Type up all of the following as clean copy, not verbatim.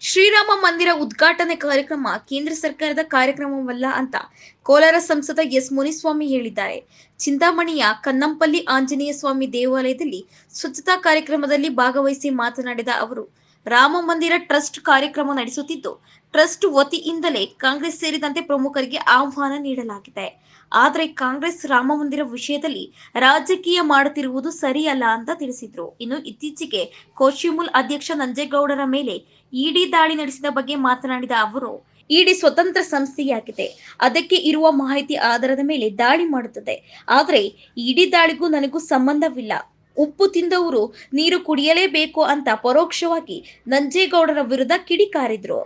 ಶ್ರೀರಾಮ ಮಂದಿರ ಉದ್ಘಾಟನೆ ಕಾರ್ಯಕ್ರಮ ಕೇಂದ್ರ ಸರ್ಕಾರದ ಕಾರ್ಯಕ್ರಮವಲ್ಲ ಅಂತ ಕೋಲಾರ ಸಂಸದ ಎಸ್ ಮುನಿಸ್ವಾಮಿ ಹೇಳಿದ್ದಾರೆ. ಚಿಂತಾಮಣಿಯ ಕನ್ನಂಪಲ್ಲಿ ಆಂಜನೇಯ ಸ್ವಾಮಿ ದೇವಾಲಯದಲ್ಲಿ ಸ್ವಚ್ಛತಾ ಕಾರ್ಯಕ್ರಮದಲ್ಲಿ ಭಾಗವಹಿಸಿ ಮಾತನಾಡಿದ ಅವರು, ರಾಮ ಮಂದಿರ ಟ್ರಸ್ಟ್ ಕಾರ್ಯಕ್ರಮ ನಡೆಸುತ್ತಿದ್ದು, ಟ್ರಸ್ಟ್ ವತಿಯಿಂದಲೇ ಕಾಂಗ್ರೆಸ್ ಸೇರಿದಂತೆ ಪ್ರಮುಖರಿಗೆ ಆಹ್ವಾನ ನೀಡಲಾಗಿದೆ. ಆದರೆ ಕಾಂಗ್ರೆಸ್ ರಾಮ ಮಂದಿರ ವಿಷಯದಲ್ಲಿ ರಾಜಕೀಯ ಮಾಡುತ್ತಿರುವುದು ಸರಿಯಲ್ಲ ಅಂತ ತಿಳಿಸಿದ್ರು. ಇನ್ನು ಇತ್ತೀಚೆಗೆ ಕೋಶಿಮುಲ್ ಅಧ್ಯಕ್ಷ ನಂಜೇಗೌಡರ ಮೇಲೆ ಇಡಿ ದಾಳಿ ನಡೆಸಿದ ಬಗ್ಗೆ ಮಾತನಾಡಿದ ಅವರು, ಇಡಿ ಸ್ವತಂತ್ರ ಸಂಸ್ಥೆಯಾಗಿದೆ. ಅದಕ್ಕೆ ಇರುವ ಮಾಹಿತಿ ಆಧಾರದ ಮೇಲೆ ದಾಳಿ ಮಾಡುತ್ತದೆ. ಆದರೆ ಇಡಿ ದಾಳಿಗೂ ನನಗೂ ಸಂಬಂಧವಿಲ್ಲ. ಉಪ್ಪು ತಿಂದವರು ನೀರು ಕುಡಿಯಲೇಬೇಕು ಅಂತ ಪರೋಕ್ಷವಾಗಿ ನಂಜೇಗೌಡರ ವಿರುದ್ಧ ಕಿಡಿಕಾರಿದ್ರು.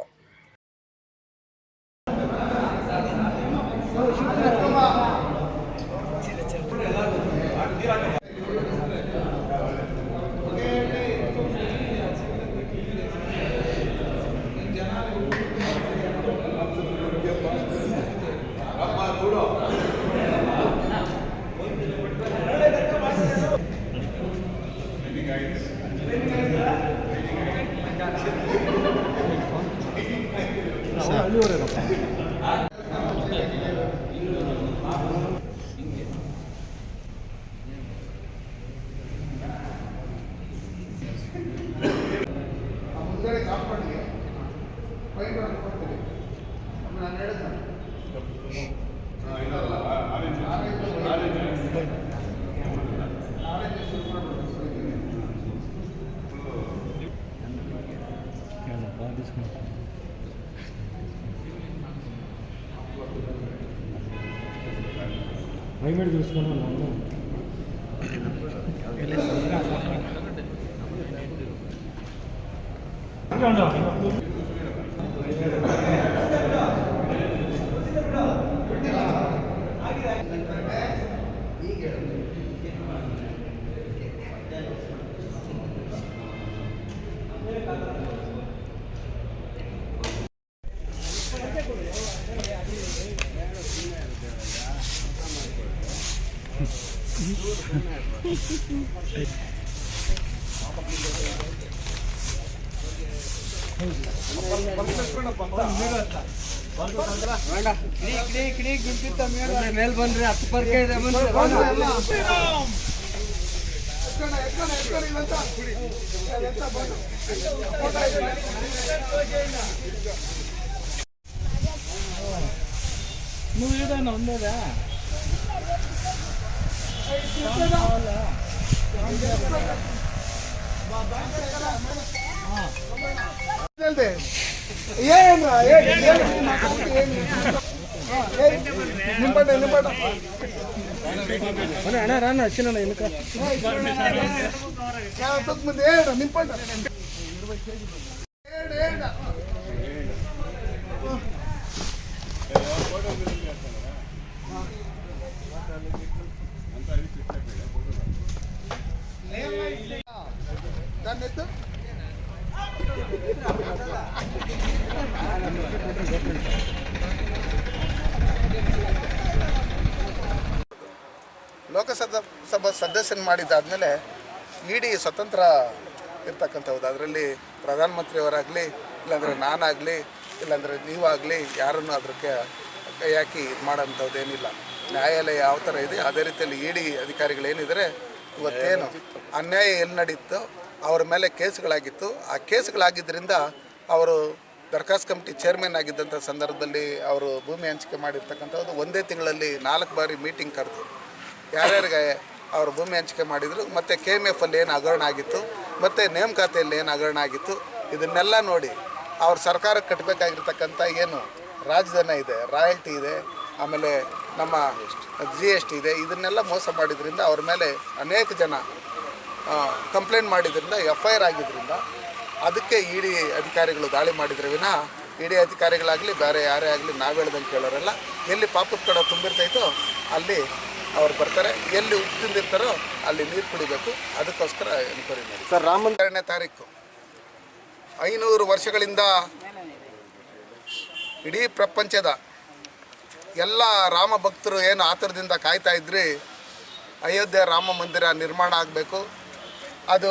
ఐమేడ్ చూసుకున్నాను ಮೇಲ್ ಬಂದ್ರಿ 10 ಲೋಕಸಭಾ ಸದಸ್ಯನ ಮಾಡಿದ್ದಾದಮೇಲೆ ಇಡಿ ಸ್ವತಂತ್ರ ಇರ್ತಕ್ಕಂಥದ್ದು. ಅದರಲ್ಲಿ ಪ್ರಧಾನಮಂತ್ರಿಯವರಾಗಲಿ, ಇಲ್ಲಾಂದರೆ ನಾನಾಗಲಿ, ಇಲ್ಲಾಂದರೆ ನೀವಾಗಲಿ ಯಾರನ್ನು ಅದಕ್ಕೆ ಕೈ ಹಾಕಿ ಇದು ಮಾಡೋಂಥದ್ದು ಏನಿಲ್ಲ. ನ್ಯಾಯಾಲಯ ಯಾವ ಥರ ಇದೆ ಅದೇ ರೀತಿಯಲ್ಲಿ ಇಡಿ ಅಧಿಕಾರಿಗಳೇನಿದ್ದಾರೆ, ಇವತ್ತೇನು ಅನ್ಯಾಯ ಎಲ್ಲಿ ನಡೀತೋ ಅವರ ಮೇಲೆ ಕೇಸುಗಳಾಗಿತ್ತು. ಆ ಕೇಸುಗಳಾಗಿದ್ದರಿಂದ ಅವರು ದರ್ಖಾಸ್ತು ಕಮಿಟಿ ಚೇರ್ಮನ್ ಆಗಿದ್ದಂಥ ಸಂದರ್ಭದಲ್ಲಿ ಅವರು ಭೂಮಿ ಹಂಚಿಕೆ ಮಾಡಿರ್ತಕ್ಕಂಥದ್ದು ಒಂದೇ ತಿಂಗಳಲ್ಲಿ 4 ಬಾರಿ ಮೀಟಿಂಗ್ ಕರೆದು ಯಾರ್ಯಾರಿಗೆ ಅವರು ಭೂಮಿ ಹಂಚಿಕೆ ಮಾಡಿದರು, ಮತ್ತು KMF ಅಲ್ಲಿ ಏನು ಹಗರಣ ಆಗಿತ್ತು, ಮತ್ತು ನೇಮಕಾತಿಯಲ್ಲಿ ಏನು ಹಗರಣ ಆಗಿತ್ತು, ಇದನ್ನೆಲ್ಲ ನೋಡಿ ಅವ್ರ ಸರ್ಕಾರಕ್ಕೆ ಕಟ್ಟಬೇಕಾಗಿರ್ತಕ್ಕಂಥ ಏನು ರಾಜಧನ ಇದೆ, ರಾಯಲ್ಟಿ ಇದೆ, ಆಮೇಲೆ ನಮ್ಮ GST ಇದೆ, ಇದನ್ನೆಲ್ಲ ಮೋಸ ಮಾಡಿದ್ರಿಂದ ಅವ್ರ ಮೇಲೆ ಅನೇಕ ಜನ ಕಂಪ್ಲೇಂಟ್ ಮಾಡಿದ್ರಿಂದ FIR ಆಗಿದ್ದರಿಂದ ಅದಕ್ಕೆ ಇಡಿ ಅಧಿಕಾರಿಗಳು ದಾಳಿ ಮಾಡಿದ್ರೆ ವಿನಃ ಇಡಿ ಅಧಿಕಾರಿಗಳಾಗಲಿ ಬೇರೆ ಯಾರೇ ಆಗಲಿ ನಾವು ಹೇಳ್ದಂಗೆ ಕೇಳೋರೆಲ್ಲ ಎಲ್ಲಿ ಪಾಪದ ಕಡೆ ತುಂಬಿರ್ತೈತೋ ಅಲ್ಲಿ ಅವ್ರು ಬರ್ತಾರೆ, ಎಲ್ಲಿ ಉಪ್ಪು ತಿಂದಿರ್ತಾರೋ ಅಲ್ಲಿ ನೀರು ಕುಡಿಬೇಕು. ಅದಕ್ಕೋಸ್ಕರ ಎನ್ಕ್ವೈರಿ ಮಾಡಿ ಸರ್. 2ನೇ ತಾರೀಕು 500 ವರ್ಷಗಳಿಂದ ಇಡೀ ಪ್ರಪಂಚದ ಎಲ್ಲ ರಾಮ ಭಕ್ತರು ಏನು ಆತರದಿಂದ ಕಾಯ್ತಾ ಇದ್ರಿ, ಅಯೋಧ್ಯೆ ರಾಮ ಮಂದಿರ ನಿರ್ಮಾಣ ಆಗಬೇಕು, ಅದು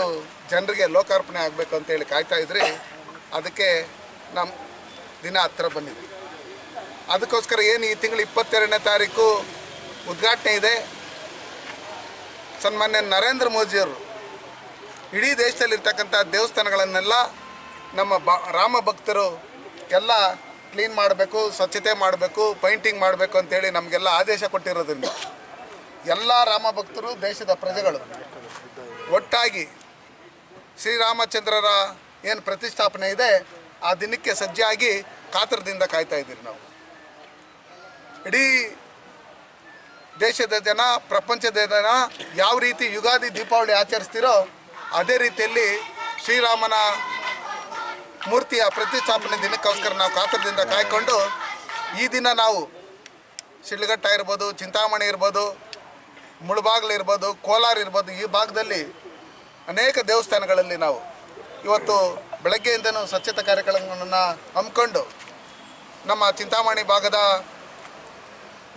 ಜನರಿಗೆ ಲೋಕಾರ್ಪಣೆ ಆಗಬೇಕು ಅಂತೇಳಿ ಕಾಯ್ತಾ ಇದ್ರಿ. ಅದಕ್ಕೆ ನಮ್ಮ ದಿನ ಹತ್ತಿರ ಬಂದಿದೆ. ಅದಕ್ಕೋಸ್ಕರ ಏನು ಈ ತಿಂಗಳು 22ನೇ ತಾರೀಕು ಉದ್ಘಾಟನೆ ಇದೆ. ಸನ್ಮಾನ್ಯ ನರೇಂದ್ರ ಮೋದಿಯವರು ಇಡೀ ದೇಶದಲ್ಲಿರ್ತಕ್ಕಂಥ ದೇವಸ್ಥಾನಗಳನ್ನೆಲ್ಲ ನಮ್ಮ ರಾಮ ಭಕ್ತರು ಎಲ್ಲ ಕ್ಲೀನ್ ಮಾಡಬೇಕು, ಸ್ವಚ್ಛತೆ ಮಾಡಬೇಕು, ಪೇಂಟಿಂಗ್ ಮಾಡಬೇಕು ಅಂತೇಳಿ ನಮಗೆಲ್ಲ ಆದೇಶ ಕೊಟ್ಟಿರೋದ್ರಿಂದ ಎಲ್ಲ ರಾಮ ಭಕ್ತರು, ದೇಶದ ಪ್ರಜೆಗಳು ಒಟ್ಟಾಗಿ ಶ್ರೀರಾಮಚಂದ್ರರ ಏನು ಪ್ರತಿಷ್ಠಾಪನೆ ಇದೆ ಆ ದಿನಕ್ಕೆ ಸಜ್ಜಾಗಿ ಕಾತರದಿಂದ ಕಾಯ್ತಾ ಇದ್ದೀರಿ. ನಾವು ಇಡೀ ದೇಶದ ಜನ, ಪ್ರಪಂಚದ ಜನ ಯಾವ ರೀತಿ ಯುಗಾದಿ, ದೀಪಾವಳಿ ಆಚರಿಸ್ತೀರೋ ಅದೇ ರೀತಿಯಲ್ಲಿ ಶ್ರೀರಾಮನ ಮೂರ್ತಿಯ ಪ್ರತಿಷ್ಠಾಪನೆ ದಿನಕ್ಕೋಸ್ಕರ ನಾವು ಕಾತರದಿಂದ ಕಾಯ್ಕೊಂಡು ಈ ದಿನ ನಾವು ಶಿಡ್ಲಘಟ್ಟ ಇರ್ಬೋದು, ಚಿಂತಾಮಣಿ ಇರ್ಬೋದು, ಮುಳಬಾಗಿಲು ಇರ್ಬೋದು, ಕೋಲಾರ ಇರ್ಬೋದು, ಈ ಭಾಗದಲ್ಲಿ ಅನೇಕ ದೇವಸ್ಥಾನಗಳಲ್ಲಿ ನಾವು ಇವತ್ತು ಬೆಳಗ್ಗೆಯಿಂದನೂ ಸ್ವಚ್ಛತಾ ಕಾರ್ಯಕ್ರಮಗಳನ್ನು ಹಮ್ಮಿಕೊಂಡು ನಮ್ಮ ಚಿಂತಾಮಣಿ ಭಾಗದ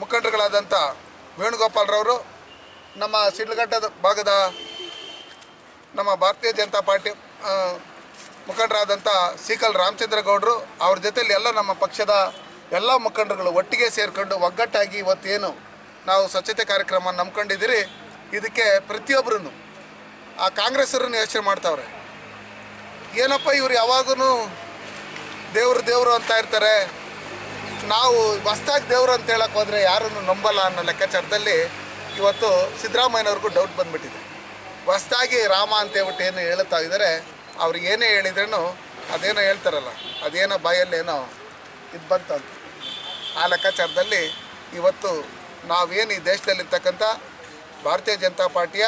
ಮುಖಂಡರುಗಳಾದಂಥ ವೇಣುಗೋಪಾಲ್ರವರು, ನಮ್ಮ ಶಿಡ್ಲಘಟ್ಟದ ಭಾಗದ ನಮ್ಮ ಭಾರತೀಯ ಜನತಾ ಪಾರ್ಟಿ ಮುಖಂಡರಾದಂಥ ಸೀಕಲ್ ರಾಮಚಂದ್ರ ಗೌಡರು, ಅವ್ರ ಜೊತೆಯಲ್ಲಿ ಎಲ್ಲ ನಮ್ಮ ಪಕ್ಷದ ಎಲ್ಲ ಮುಖಂಡರುಗಳು ಒಟ್ಟಿಗೆ ಸೇರಿಕೊಂಡು ಒಗ್ಗಟ್ಟಾಗಿ ಇವತ್ತೇನು ನಾವು ಸ್ವಚ್ಛತೆ ಕಾರ್ಯಕ್ರಮ ನಂಬ್ಕೊಂಡಿದ್ದೀರಿ, ಇದಕ್ಕೆ ಪ್ರತಿಯೊಬ್ಬರೂ ಆ ಕಾಂಗ್ರೆಸ್ಸರನ್ನು ಯೋಚನೆ ಮಾಡ್ತಾವ್ರೆ. ಏನಪ್ಪ ಇವ್ರು ಯಾವಾಗೂ ದೇವರು ಅಂತ ಇರ್ತಾರೆ, ನಾವು ಹೊಸ್ದಾಗಿ ದೇವರು ಅಂತ ಹೇಳಕ್ಕೆ ಹೋದರೆ ಯಾರನ್ನು ನಂಬಲ್ಲ ಅನ್ನೋ ಲೆಕ್ಕಾಚಾರದಲ್ಲಿ ಇವತ್ತು ಸಿದ್ದರಾಮಯ್ಯನವ್ರಿಗೂ ಡೌಟ್ ಬಂದುಬಿಟ್ಟಿದೆ. ಹೊಸ್ದಾಗಿ ರಾಮ ಅಂತ ಹೇಳ್ಬಿಟ್ಟು ಏನು ಹೇಳ್ತಾ ಇದ್ದಾರೆ, ಅವ್ರಿಗೆ ಏನೇ ಹೇಳಿದ್ರೂ ಅದೇನೋ ಹೇಳ್ತಾರಲ್ಲ, ಅದೇನೋ ಬಾಯಲ್ಲೇನೋ ಇದು ಬಂತಂತ ಆ ಲೆಕ್ಕಾಚಾರದಲ್ಲಿ ಇವತ್ತು ನಾವೇನು ಈ ದೇಶದಲ್ಲಿರ್ತಕ್ಕಂಥ ಭಾರತೀಯ ಜನತಾ ಪಾರ್ಟಿಯ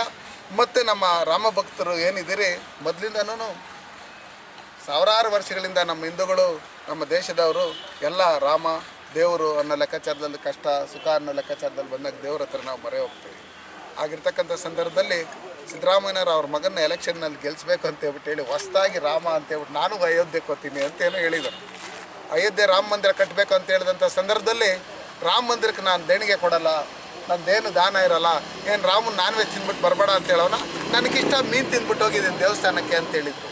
ಮತ್ತು ನಮ್ಮ ರಾಮ ಭಕ್ತರು ಏನಿದ್ದೀರಿ, ಮೊದಲಿಂದನೂ ಸಾವಿರಾರು ವರ್ಷಗಳಿಂದ ನಮ್ಮ ಹಿಂದೂಗಳು, ನಮ್ಮ ದೇಶದವರು ಎಲ್ಲ ರಾಮ ದೇವರು ಅನ್ನೋ ಲೆಕ್ಕಾಚಾರದಲ್ಲಿ, ಕಷ್ಟ ಸುಖ ಅನ್ನೋ ಲೆಕ್ಕಾಚಾರದಲ್ಲಿ ಬಂದಾಗ ದೇವ್ರ ಹತ್ರ ನಾವು ಮೊರೆ ಹೋಗ್ತೀವಿ. ಆಗಿರ್ತಕ್ಕಂಥ ಸಂದರ್ಭದಲ್ಲಿ ಸಿದ್ದರಾಮಯ್ಯನವರು ಅವ್ರ ಮಗನ ಎಲೆಕ್ಷನ್ನಲ್ಲಿ ಗೆಲ್ಲಿಸ್ಬೇಕು ಅಂತೇಳ್ಬಿಟ್ಟು ಹೇಳಿ ಹೊಸ್ದಾಗಿ ರಾಮ ಅಂತೇಳ್ಬಿಟ್ಟು ನಾನು ಅಯೋಧ್ಯೆಗೆ ಹೋಗ್ತೀನಿ ಅಂತೇನೋ ಹೇಳಿದರು. ಅಯೋಧ್ಯೆ ರಾಮ ಮಂದಿರ ಕಟ್ಟಬೇಕು ಅಂತ ಹೇಳಿದಂಥ ಸಂದರ್ಭದಲ್ಲಿ ರಾಮ ಮಂದಿರಕ್ಕೆ ನಾನು ದೇಣಿಗೆ ಕೊಡಲ್ಲ, ನಂದೇನು ದಾನ ಇರೋಲ್ಲ, ಏನು ರಾಮನ ನಾನ್ ವೆಜ್ ತಿಂದ್ಬಿಟ್ಟು ಬರಬೇಡ ಅಂತ ಹೇಳೋಣ, ನನಗಿಷ್ಟ ಮೀನು ತಿಂದ್ಬಿಟ್ಟು ಹೋಗಿದ್ದೀನಿ ದೇವಸ್ಥಾನಕ್ಕೆ ಅಂತ ಹೇಳಿದರು.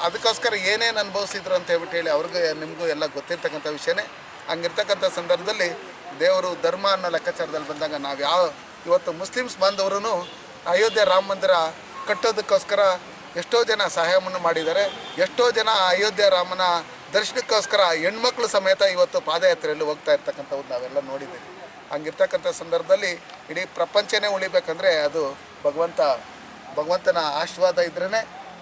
ಅದಕ್ಕೋಸ್ಕರ ಏನೇನು ಅನುಭವಿಸಿದ್ರು ಅಂತ ಹೇಳ್ಬಿಟ್ಟು ಹೇಳಿ ಅವ್ರಿಗೆ ನಿಮಗೂ ಎಲ್ಲ ಗೊತ್ತಿರ್ತಕ್ಕಂಥ ವಿಷಯನೇ. ಹಂಗಿರ್ತಕ್ಕಂಥ ಸಂದರ್ಭದಲ್ಲಿ ದೇವರು ಧರ್ಮ ಅನ್ನೋ ಲೆಕ್ಕಾಚಾರದಲ್ಲಿ ಬಂದಾಗ ನಾವು ಇವತ್ತು ಮುಸ್ಲಿಮ್ಸ್ ಬಾಂಧವರು ಅಯೋಧ್ಯೆ ರಾಮ ಮಂದಿರ ಕಟ್ಟೋದಕ್ಕೋಸ್ಕರ ಎಷ್ಟೋ ಜನ ಸಹಾಯವನ್ನು ಮಾಡಿದ್ದಾರೆ. ಎಷ್ಟೋ ಜನ ಅಯೋಧ್ಯೆ ರಾಮನ ದರ್ಶನಕ್ಕೋಸ್ಕರ ಹೆಣ್ಮಕ್ಳು ಸಮೇತ ಇವತ್ತು ಪಾದಯಾತ್ರೆಯಲ್ಲಿ ಹೋಗ್ತಾ ಇರ್ತಕ್ಕಂಥವ್ರು ನಾವೆಲ್ಲ ನೋಡಿದ್ದೀವಿ. ಹಂಗಿರ್ತಕ್ಕಂಥ ಸಂದರ್ಭದಲ್ಲಿ ಇಡೀ ಪ್ರಪಂಚನೇ ಉಳಿಬೇಕಂದ್ರೆ ಅದು ಭಗವಂತನ ಆಶೀರ್ವಾದ ಇದ್ರೇ,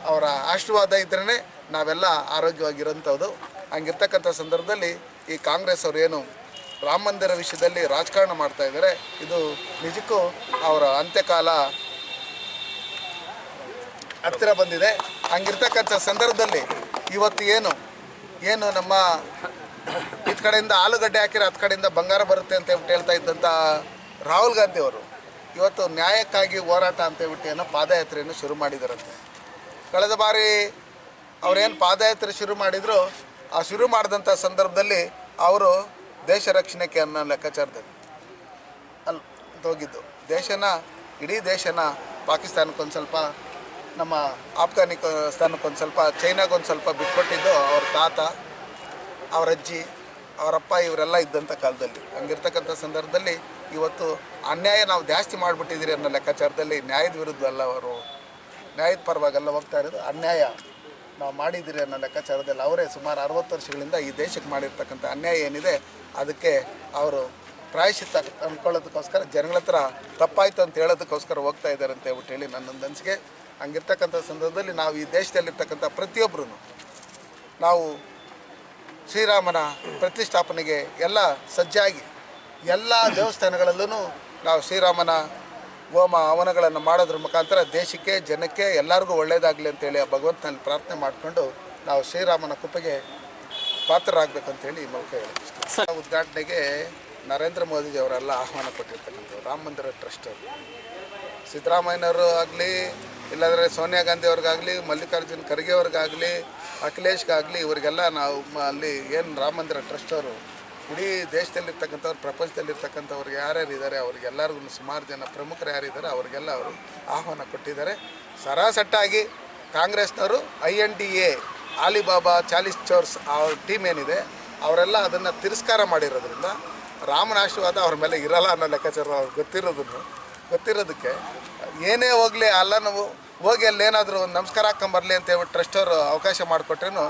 ಅವರ ಆಶೀರ್ವಾದ ಇದ್ರೇ ನಾವೆಲ್ಲ ಆರೋಗ್ಯವಾಗಿರೋಂಥದ್ದು. ಹಂಗಿರ್ತಕ್ಕಂಥ ಸಂದರ್ಭದಲ್ಲಿ ಈ ಕಾಂಗ್ರೆಸ್ ಅವರು ಏನು ರಾಮ ಮಂದಿರ ವಿಷಯದಲ್ಲಿ ರಾಜಕಾರಣ ಮಾಡ್ತಾ ಇದ್ದಾರೆ, ಇದು ನಿಜಕ್ಕೂ ಅವರ ಅಂತ್ಯಕಾಲ ಹತ್ತಿರ ಬಂದಿದೆ. ಹಂಗಿರ್ತಕ್ಕಂಥ ಸಂದರ್ಭದಲ್ಲಿ ಇವತ್ತು ಏನು ನಮ್ಮ ಈ ಕಡೆಯಿಂದ ಆಲೂಗಡ್ಡೆ ಹಾಕಿರೋ ಹತ್ತು ಕಡೆಯಿಂದ ಬಂಗಾರ ಬರುತ್ತೆ ಅಂತ ಹೇಳ್ತಾ ಇದ್ದಂಥ ರಾಹುಲ್ ಗಾಂಧಿ ಅವರು ಇವತ್ತು ನ್ಯಾಯಕ್ಕಾಗಿ ಹೋರಾಟ ಅಂತೇಳ್ಬಿಟ್ಟು ಏನೋ ಪಾದಯಾತ್ರೆಯನ್ನು ಶುರು ಮಾಡಿದಾರಂತೆ. ಕಳೆದ ಬಾರಿ ಅವರೇನು ಪಾದಯಾತ್ರೆ ಶುರು ಮಾಡಿದ್ರು, ಆ ಶುರು ಮಾಡಿದಂಥ ಸಂದರ್ಭದಲ್ಲಿ ಅವರು ದೇಶ ರಕ್ಷಣೆಗೆ ಅನ್ನೋ ಲೆಕ್ಕಾಚಾರದಲ್ಲಿ ಅಲ್ಲಿ ಹೋಗಿದ್ದು. ಇಡೀ ದೇಶನ ಪಾಕಿಸ್ತಾನಕ್ಕೊಂದು ಸ್ವಲ್ಪ, ನಮ್ಮ ಆಫ್ಘಾನಿಸ್ತಾನಕ್ಕೊಂದು ಸ್ವಲ್ಪ, ಚೈನಾಗೊಂದು ಸ್ವಲ್ಪ ಬಿಟ್ಕೊಟ್ಟಿದ್ದು ಅವ್ರ ತಾತ, ಅವ್ರ ಅಜ್ಜಿ, ಅವರಪ್ಪ ಇವರೆಲ್ಲ ಇದ್ದಂಥ ಕಾಲದಲ್ಲಿ. ಹಂಗಿರ್ತಕ್ಕಂಥ ಸಂದರ್ಭದಲ್ಲಿ ಇವತ್ತು ಅನ್ಯಾಯ ನಾವು ಜಾಸ್ತಿ ಮಾಡಿಬಿಟ್ಟಿದ್ದೀರಿ ಅನ್ನೋ ಲೆಕ್ಕಾಚಾರದಲ್ಲಿ ನ್ಯಾಯದ ವಿರುದ್ಧ ಅಲ್ಲ, ಅವರು ನ್ಯಾಯದ ಪರವಾಗೆಲ್ಲ ಹೋಗ್ತಾ ಇರೋದು. ಅನ್ಯಾಯ ನಾವು ಮಾಡಿದ್ದೀರಿ ಅನ್ನೋ ಲೆಕ್ಕಾಚಾರದಲ್ಲಿ ಅವರೇ ಸುಮಾರು 60 ವರ್ಷಗಳಿಂದ ಈ ದೇಶಕ್ಕೆ ಮಾಡಿರ್ತಕ್ಕಂಥ ಅನ್ಯಾಯ ಏನಿದೆ ಅದಕ್ಕೆ ಅವರು ಪ್ರಾಯಶ್ಚಿತ್ತ ಅಂದ್ಕೊಳ್ಳೋದಕ್ಕೋಸ್ಕರ ಜನಗಳ ಹತ್ರ ತಪ್ಪಾಯಿತು ಅಂತ ಹೇಳೋದಕ್ಕೋಸ್ಕರ ಹೋಗ್ತಾ ಇದ್ದಾರೆ ಅಂತ ಹೇಳ್ಬಿಟ್ಟು ಹೇಳಿ ನನ್ನೊಂದು ಅನಿಸಿಕೆ. ಹಂಗಿರ್ತಕ್ಕಂಥ ಸಂದರ್ಭದಲ್ಲಿ ನಾವು ಈ ದೇಶದಲ್ಲಿರ್ತಕ್ಕಂಥ ಪ್ರತಿಯೊಬ್ಬರೂ ನಾವು ಶ್ರೀರಾಮನ ಪ್ರತಿಷ್ಠಾಪನೆಗೆ ಎಲ್ಲ ಸಜ್ಜಾಗಿ ಎಲ್ಲ ದೇವಸ್ಥಾನಗಳಲ್ಲೂ ನಾವು ಶ್ರೀರಾಮನ ಹೋಮ ಹವನಗಳನ್ನು ಮಾಡೋದ್ರ ಮುಖಾಂತರ ದೇಶಕ್ಕೆ, ಜನಕ್ಕೆ ಎಲ್ಲರಿಗೂ ಒಳ್ಳೆಯದಾಗಲಿ ಅಂತೇಳಿ ಆ ಭಗವಂತನಲ್ಲಿ ಪ್ರಾರ್ಥನೆ ಮಾಡಿಕೊಂಡು ನಾವು ಶ್ರೀರಾಮನ ಕೃಪೆಗೆ ಪಾತ್ರರಾಗಬೇಕಂತೇಳಿ ಈ ಮೂಲಕ ಹೇಳಿ ಉದ್ಘಾಟನೆಗೆ ನರೇಂದ್ರ ಮೋದಿಜಿಯವರೆಲ್ಲ ಆಹ್ವಾನ ಕೊಟ್ಟಿರ್ತಕ್ಕಂಥವ್ರು. ರಾಮ ಮಂದಿರ ಟ್ರಸ್ಟ್ ಅವರು ಸಿದ್ದರಾಮಯ್ಯನವರು ಆಗಲಿ, ಇಲ್ಲಾಂದರೆ ಸೋನಿಯಾ ಗಾಂಧಿ ಅವ್ರಿಗಾಗಲಿ, ಮಲ್ಲಿಕಾರ್ಜುನ್ ಖರ್ಗೆ ಅವ್ರಿಗಾಗಲಿ, ಅಖಿಲೇಶ್ಗಾಗಲಿ, ಇವರಿಗೆಲ್ಲ ನಾವು ಅಲ್ಲಿ ಏನು ರಾಮ ಮಂದಿರ ಟ್ರಸ್ಟ್ ಅವರು ಇಡೀ ದೇಶದಲ್ಲಿರ್ತಕ್ಕಂಥವ್ರು, ಪ್ರಪಂಚದಲ್ಲಿರ್ತಕ್ಕಂಥವ್ರು ಯಾರ್ಯಾರು ಇದ್ದಾರೆ ಅವ್ರಿಗೆಲ್ಲರಿಗೂ ಸುಮಾರು ಜನ ಪ್ರಮುಖರು ಯಾರಿದ್ದಾರೆ ಅವ್ರಿಗೆಲ್ಲ ಅವರು ಆಹ್ವಾನ ಕೊಟ್ಟಿದ್ದಾರೆ. ಸರಾಸಟ್ಟಾಗಿ ಕಾಂಗ್ರೆಸ್ನವರು INDA ಆಲಿಬಾಬಾ ಚಾಲಿಸ್ ಚೋರ್ಸ್ ಅವ್ರ ಟೀಮ್ ಏನಿದೆ ಅವರೆಲ್ಲ ಅದನ್ನು ತಿರಸ್ಕಾರ ಮಾಡಿರೋದ್ರಿಂದ ರಾಮನ ಆಶೀರ್ವಾದ ಅವ್ರ ಮೇಲೆ ಇರಲ್ಲ ಅನ್ನೋ ಲೆಕ್ಕಾಚಾರ ಅವ್ರಿಗೆ ಗೊತ್ತಿರೋದಕ್ಕೆ ಏನೇ ಹೋಗಲಿ ಅಲ್ಲ ನಾವು ಹೋಗಿ ಅಲ್ಲೇನಾದರೂ ಒಂದು ನಮಸ್ಕಾರ ಹಾಕ್ಕೊಂಬರಲಿ ಅಂತ ಹೇಳ್ಬಿಟ್ಟು ಟ್ರಸ್ಟ್ ಅವರು ಅವಕಾಶ ಮಾಡಿಕೊಟ್ರೇನು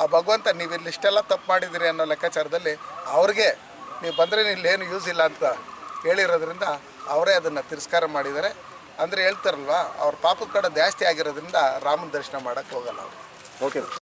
ಆ ಭಗವಂತ ನೀವು ಇಲ್ಲಿ ಇಷ್ಟೆಲ್ಲ ತಪ್ಪು ಮಾಡಿದ್ದೀರಿ ಅನ್ನೋ ಲೆಕ್ಕಾಚಾರದಲ್ಲಿ ಅವ್ರಿಗೆ ನೀವು ಬಂದರೆ ಇಲ್ಲೇನು ಯೂಸ್ ಇಲ್ಲ ಅಂತ ಹೇಳಿರೋದ್ರಿಂದ ಅವರೇ ಅದನ್ನು ತಿರಸ್ಕಾರ ಮಾಡಿದ್ದಾರೆ. ಅಂದರೆ ಹೇಳ್ತಾರಲ್ವ ಅವ್ರ ಪಾಪದ ಕಡೆ ಜಾಸ್ತಿ ಆಗಿರೋದ್ರಿಂದ ರಾಮನ ದರ್ಶನ ಮಾಡೋಕ್ಕೆ ಹೋಗಲ್ಲ ಅವರು. ಓಕೆ.